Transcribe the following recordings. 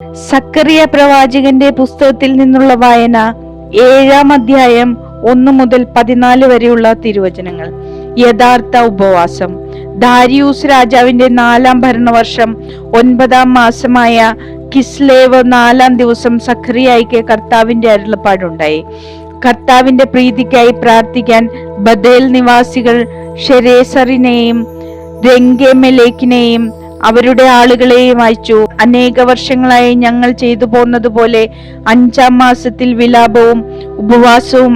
സക്കറിയ പ്രവാചകന്റെ പുസ്തകത്തിൽ നിന്നുള്ള വായന 7-ാം അധ്യായം 1 മുതൽ 14 വരെയുള്ള തിരുവചനങ്ങൾ. യഥാർത്ഥ ഉപവാസം. ദാരിയൂസ് രാജാവിന്റെ 4-ാം ഭരണവർഷം 9-ാം മാസമായ കിസ്ലേവ് 4-ാം ദിവസം സക്കറിയായിക്ക് കർത്താവിന്റെ അരുളപ്പാടുണ്ടായി. കർത്താവിന്റെ പ്രീതിക്കായി പ്രാർത്ഥിക്കാൻ ബഥേൽ നിവാസികൾ ഷെരേസറിനെയും രംഗെമെലേക്കിനെയും അവരുടെ ആളുകളെയും അയച്ചു. അനേക വർഷങ്ങളായി ഞങ്ങൾ ചെയ്തു പോന്നതുപോലെ 5-ാം മാസത്തിൽ വിലാപവും ഉപവാസവും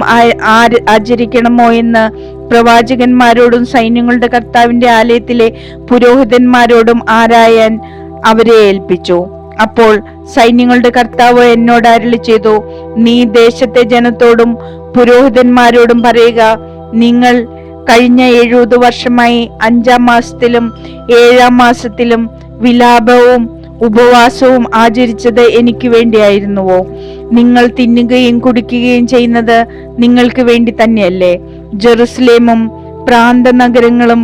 ആചരിക്കണമോ എന്ന് പ്രവാചകന്മാരോടും സൈന്യങ്ങളുടെ കർത്താവിന്റെ ആലയത്തിലെ പുരോഹിതന്മാരോടും ആരായാൻ അവരെ ഏൽപ്പിച്ചു. അപ്പോൾ സൈന്യങ്ങളുടെ കർത്താവ് എന്നോട് അരുളി ചെയ്തു, നീ ദേശത്തെ ജനത്തോടും പുരോഹിതന്മാരോടും പറയുക, നിങ്ങൾ കഴിഞ്ഞ 70 വർഷമായി 5-ാം മാസത്തിലും 7-ാം മാസത്തിലും വിലാപവും ഉപവാസവും ആചരിച്ചത് എനിക്ക് വേണ്ടിയായിരുന്നുവോ? നിങ്ങൾ തിന്നുകയും കുടിക്കുകയും ചെയ്യുന്നത് നിങ്ങൾക്ക് വേണ്ടി തന്നെയല്ലേ? ജെറുസലേമും പ്രാന്ത നഗരങ്ങളും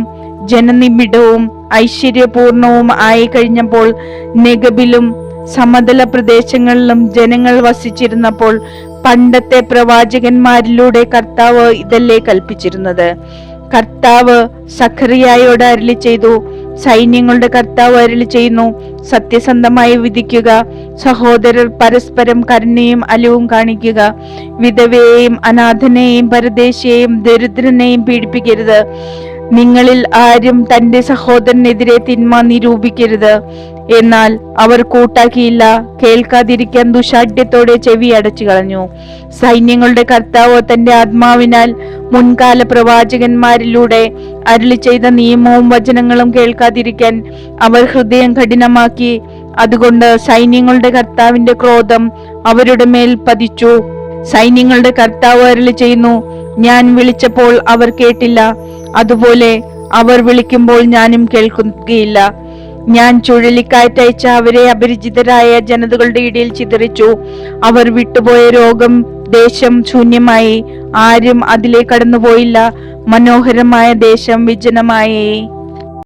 ജനനിബിഡവും ഐശ്വര്യപൂർണവും ആയി കഴിഞ്ഞപ്പോൾ, നെഗബിലും സമതല പ്രദേശങ്ങളിലും ജനങ്ങൾ വസിച്ചിരുന്നപ്പോൾ, പണ്ടത്തെ പ്രവാചകന്മാരിലൂടെ കർത്താവ് ഇതല്ലേ കൽപ്പിച്ചിരുന്നത്? കർത്താവ് സഖറിയായോട് അരുളി ചെയ്തു, സൈന്യങ്ങളുടെ കർത്താവ് അരുളി ചെയ്യുന്നു, സത്യസന്ധമായി വിധിക്കുക, സഹോദരർ പരസ്പരം കരുണയും അലിവും കാണിക്കുക, വിധവയെയും അനാഥനെയും പരദേശിയെയും ദരിദ്രനെയും പീഡിപ്പിക്കരുത്, നിങ്ങളിൽ ആരും തന്റെ സഹോദരനെതിരെ തിന്മ നിരൂപിക്കരുത്. എന്നാൽ അവർ കൂട്ടാക്കിയില്ല, കേൾക്കാതിരിക്കാൻ ദുശാഠ്യത്തോടെ ചെവി അടച്ചു കളഞ്ഞു. സൈന്യങ്ങളുടെ കർത്താവ് തന്റെ ആത്മാവിനാൽ മുൻകാല പ്രവാചകന്മാരിലൂടെ അരുളി ചെയ്ത നിയമവും വചനങ്ങളും കേൾക്കാതിരിക്കാൻ അവർ ഹൃദയം കഠിനമാക്കി. അതുകൊണ്ട് സൈന്യങ്ങളുടെ കർത്താവിന്റെ ക്രോധം അവരുടെ മേൽ പതിച്ചു. സൈന്യങ്ങളുടെ കർത്താവ് അരുളി ചെയ്യുന്നു, ഞാൻ വിളിച്ചപ്പോൾ അവർ കേട്ടില്ല, അതുപോലെ അവർ വിളിക്കുമ്പോൾ ഞാനും കേൾക്കുകയില്ല. ഞാൻ ചുഴലിക്കാറ്റയച്ച അവരെ അപരിചിതരായ ജനതകളുടെ ഇടയിൽ ചിതറിച്ചു. അവർ വിട്ടുപോയ രോഗം ദേശം ശൂന്യമായി, ആരും അതിലെ കടന്നുപോയില്ല. മനോഹരമായ ദേശം വിജനമായി.